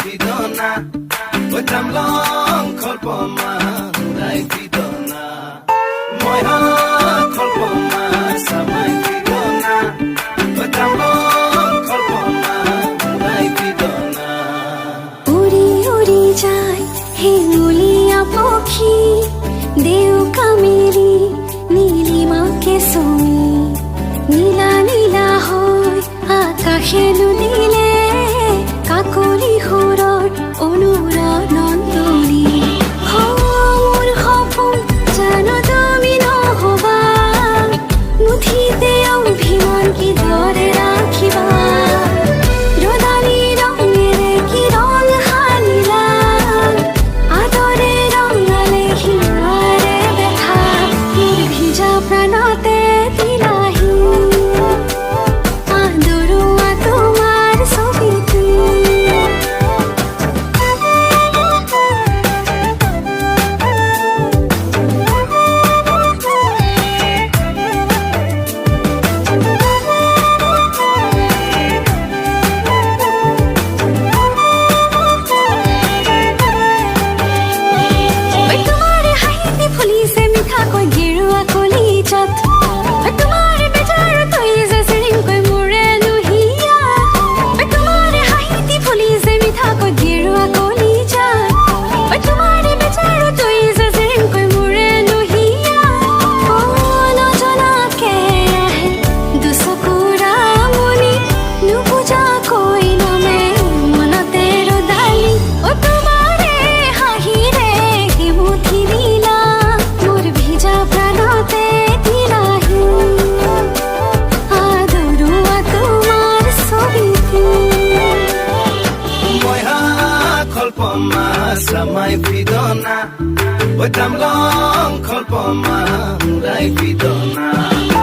vidona Wetam long kolpoma Urai vidona Moya kolpoma Samai vidona Wetam long kolpoma Urai vidona Uri uri jai he uliya pokhi Deu kameri Nilima কে সমি নীলা নীলা হয় আকাশে দিলে কাকলি সুৰৰ অনুৰণনতৰি মোৰ সপোন জানো তুমি নহবা মুঠিতে অভিমান কি ধৰে ৰাখিবা ৰদালি ৰঙেৰে কি ৰং সানিলা আদৰে ৰঙালে হিমাৰে দেখা মোৰ ভিজা প্ৰাণতে দিলাহি আদৰুৱা তোমাৰ ছবিটো Samai vidona Wetam long kolpoma Urai vidona